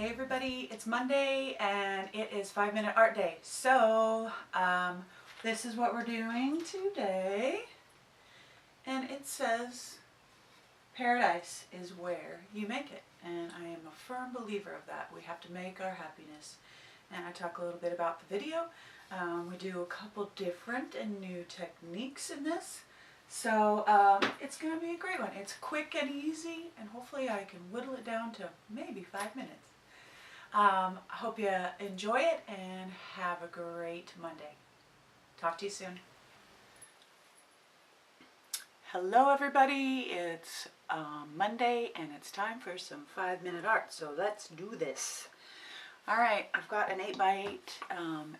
Hey everybody, it's Monday and it is 5-minute art day. So this is what we're doing today. And it says paradise is where you make it. And I am a firm believer of that. We have to make our happiness. And I talk a little bit about the video. We do a couple different and new techniques in this. So it's going to be a great one. It's quick and easy, and hopefully I can whittle it down to maybe 5 minutes. I hope you enjoy it and have a great Monday. Talk to you soon. Hello everybody, it's Monday and it's time for some 5-minute art, so let's do this. Alright, I've got an 8x8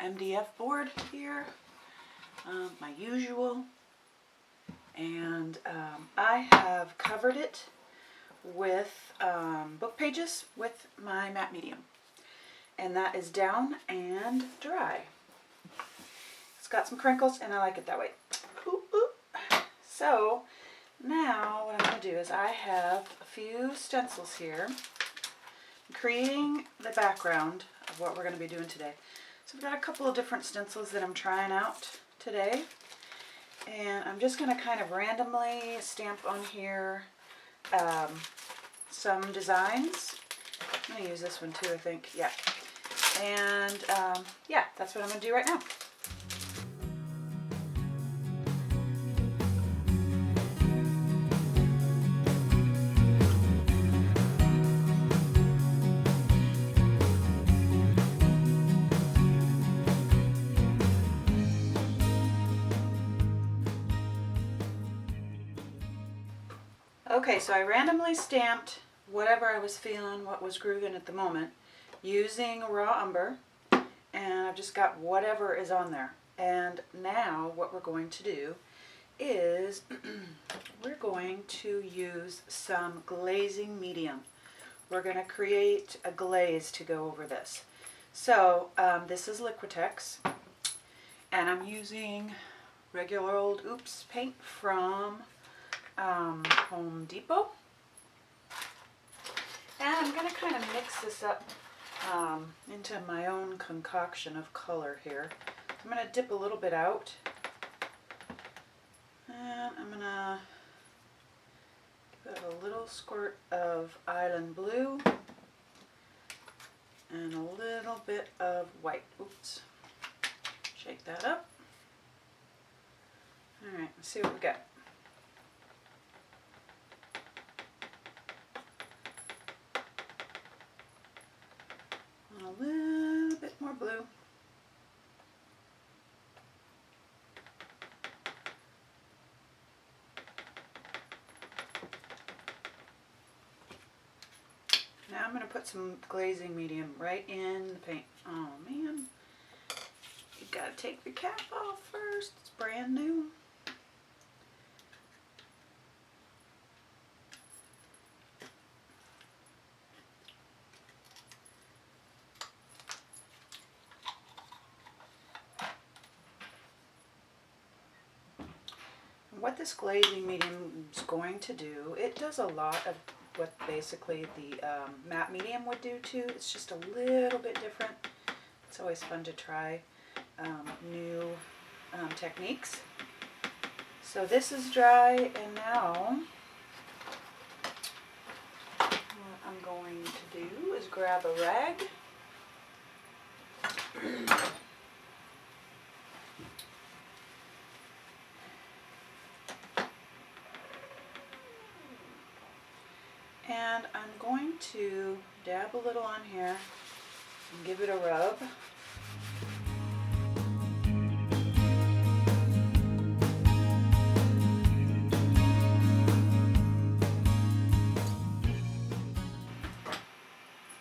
MDF board here, my usual, and I have covered it with book pages with my matte medium. And that is down and dry. It's got some crinkles and I like it that way. Ooh, ooh. So now what I'm going to do is I have a few stencils here. I'm creating the background of what we're going to be doing today. So I've got a couple of different stencils that I'm trying out today. And I'm just going to kind of randomly stamp on here some designs. I'm going to use this one too, I think. Yeah. And yeah, that's what I'm going to do right now. Okay, so I randomly stamped whatever I was feeling, what was grooving at the moment, using raw umber, and I've just got whatever is on there. And now what we're going to do is we're going to use some glazing medium. We're going to create a glaze to go over this. So this is Liquitex, and I'm using regular old Oops paint from Home Depot. And I'm going to kind of mix this up into my own concoction of color here. I'm going to dip a little bit out. And I'm going to give it a little squirt of island blue and a little bit of white. Oops. Shake that up. Alright, let's see what we got. A little bit more blue. Now I'm going to put some glazing medium right in the paint. Oh man, you got to take the cap off first. It's brand new. What this glazing medium is going to do, it does a lot of what basically the matte medium would do too. It's just a little bit different. It's always fun to try new techniques. So this is dry, and now what I'm going to do is grab a rag. And I'm going to dab a little on here and give it a rub.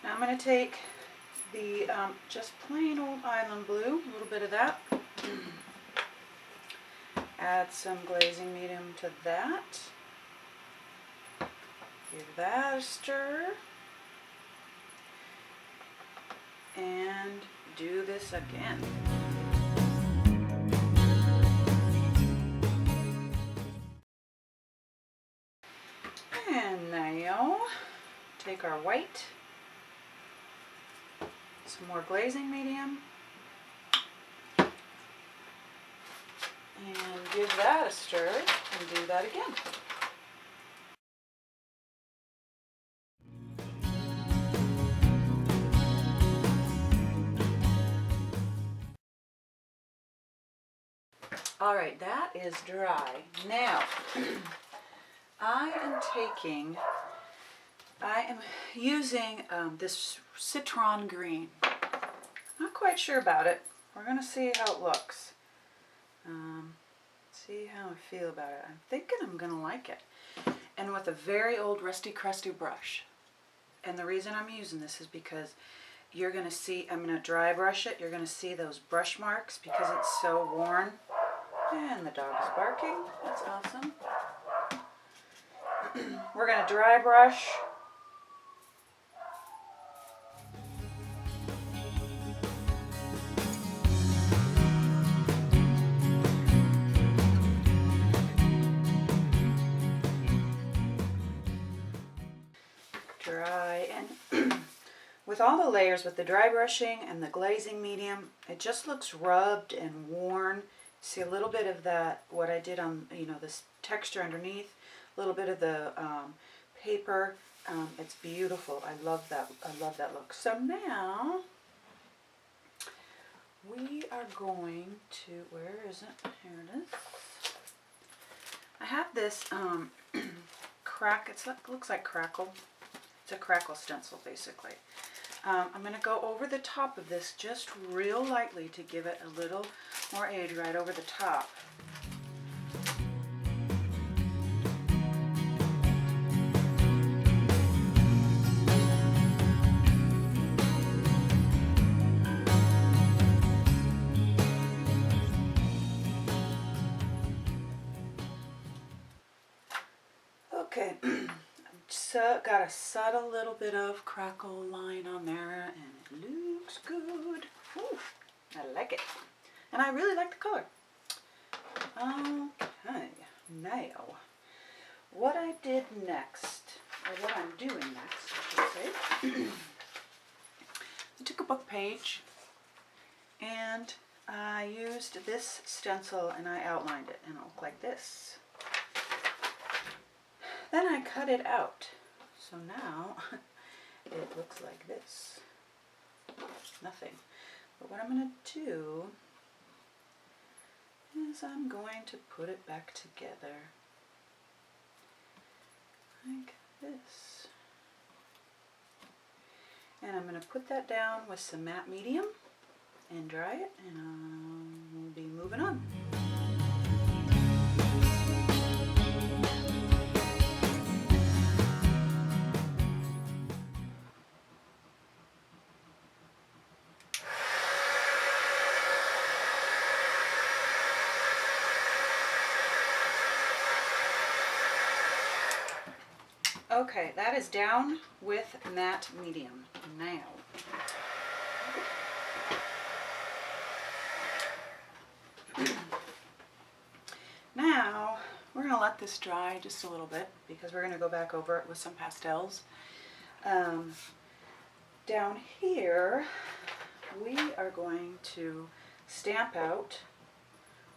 Now I'm going to take the just plain old island blue, a little bit of that. Add some glazing medium to that. Give that a stir, and do this again. And now take our white some more glazing medium. And give that a stir and do that again. All right, that is dry. Now, I am using this citron green. Not quite sure about it. We're going to see how it looks. See how I feel about it. I'm thinking I'm going to like it. And with a very old rusty crusty brush. And the reason I'm using this is because you're going to see, I'm going to dry brush it. You're going to see those brush marks because it's so worn. And the dog is barking. That's awesome. We're going to dry brush. Dry, and with all the layers, with the dry brushing and the glazing medium, it just looks rubbed and worn. See a little bit of that, what I did on, this texture underneath, a little bit of the paper. It's beautiful. I love that. I love that look. So now we are going to, where is it? Here it is. I have this it looks like crackle. It's a crackle stencil basically. I'm going to go over the top of this just real lightly to give it a little more age right over the top. Okay. So got a subtle little bit of crackle line on there, and it looks good. Ooh, I like it, and I really like the color. Okay, now what I did next, or what I'm doing next, I should say, I took a book page and I used this stencil and I outlined it, and it looked like this. Then I cut it out. So now it looks like this. Nothing. But what I'm going to do is I'm going to put it back together like this. And I'm going to put that down with some matte medium and dry it, and we'll be moving on. Okay, that is down with matte medium. Now we're going to let this dry just a little bit because we're going to go back over it with some pastels. Down here we are going to stamp out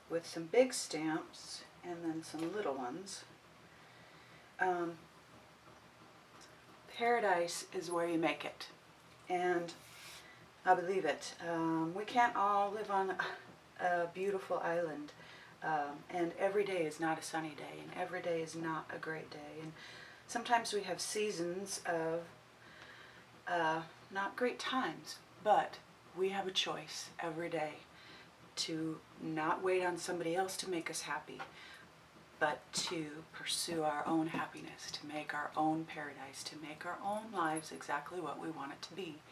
with some big stamps and then some little ones. Paradise is where you make it, and I believe it. We can't all live on a beautiful island, and every day is not a sunny day, and every day is not a great day, and sometimes we have seasons of not great times, but we have a choice every day to not wait on somebody else to make us happy, but to pursue our own happiness, to make our own paradise, to make our own lives exactly what we want it to be.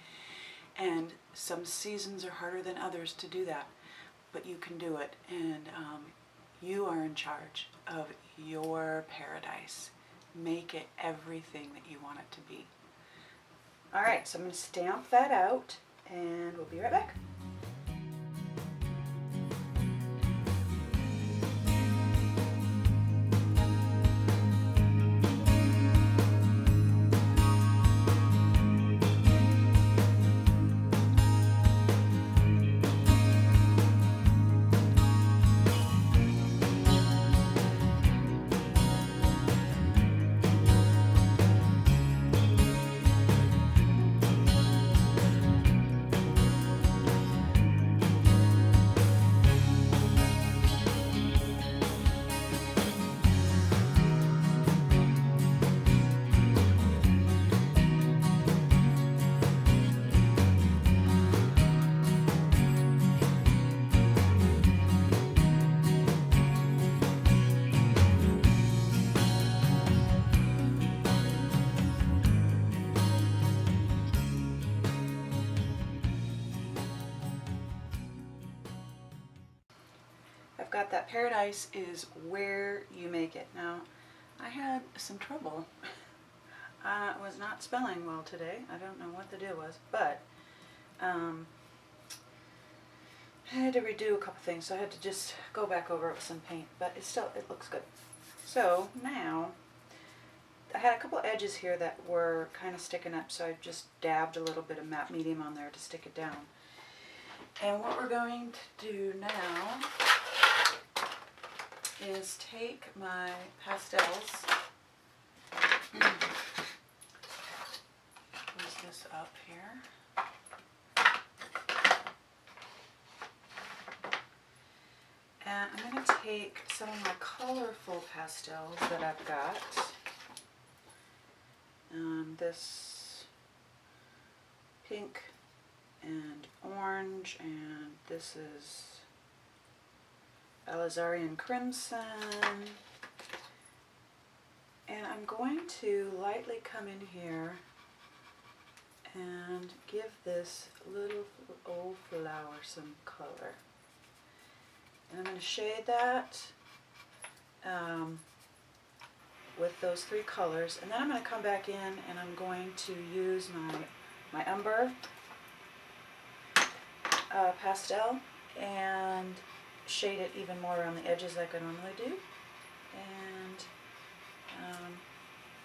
And some seasons are harder than others to do that, but you can do it, and you are in charge of your paradise. Make it everything that you want it to be. All right, so I'm going to stamp that out, and we'll be right back. got that paradise is where you make it. Now, I had some trouble. I was not spelling well today. I don't know what the deal was, but I had to redo a couple things, so I had to just go back over it with some paint, but it looks good. So now, I had a couple edges here that were kind of sticking up, so I just dabbed a little bit of matte medium on there to stick it down. And what we're going to do now is take my pastels, close this up here, and I'm going to take some of my colorful pastels that I've got. This pink and orange, and this is Alizarian Crimson, and I'm going to lightly come in here and give this little old flower some color, and I'm going to shade that with those three colors, and then I'm going to come back in and I'm going to use my umber pastel and shade it even more around the edges like I normally do, and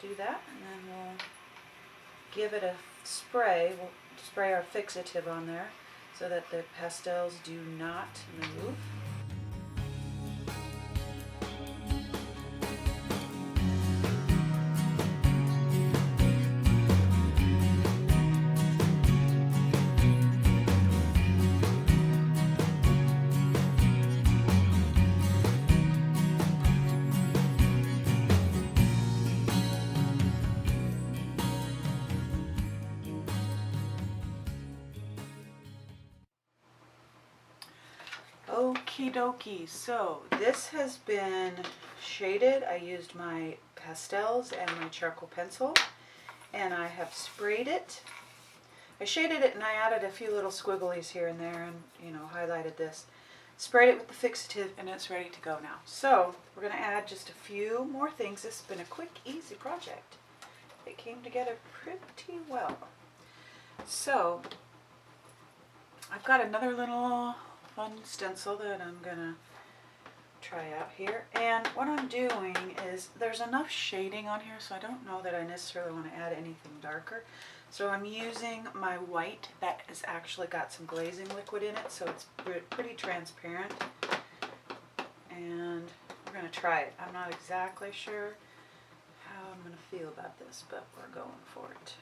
do that, and then we'll give it a spray. We'll spray our fixative on there so that the pastels do not move. Okie dokie, so this has been shaded. I used my pastels and my charcoal pencil, and I have sprayed it. I shaded it and I added a few little squigglies here and there, and highlighted this. Sprayed it with the fixative, and it's ready to go now. So we're going to add just a few more things. This has been a quick, easy project. It came together pretty well. So I've got another little fun stencil that I'm gonna try out here, and what I'm doing is there's enough shading on here, so I don't know that I necessarily want to add anything darker. So I'm using my white that has actually got some glazing liquid in it, so it's pretty transparent, and we're gonna try it. I'm not exactly sure how I'm gonna feel about this, but we're going for it.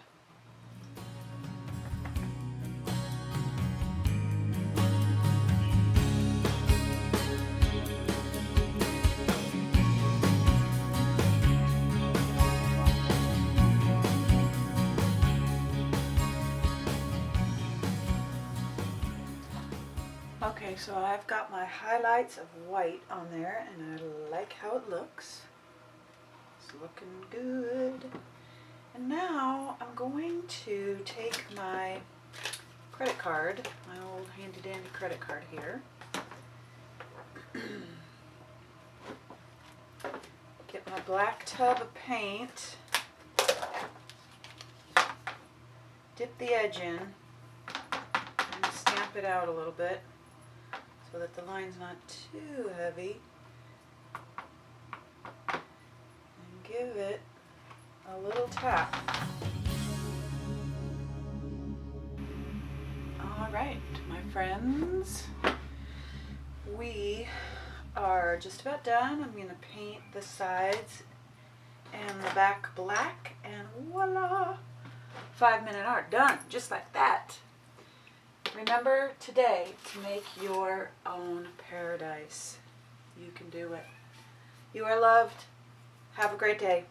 Okay, so I've got my highlights of white on there, and I like how it looks. It's looking good. And now I'm going to take my credit card, my old handy dandy credit card here. Get my black tub of paint, dip the edge in, and stamp it out a little bit, so that the line's not too heavy, and give it a little tap. Alright, my friends, we are just about done. I'm going to paint the sides and the back black, and voila! 5-minute art done, just like that. Remember today to make your own paradise. You can do it. You are loved. Have a great day.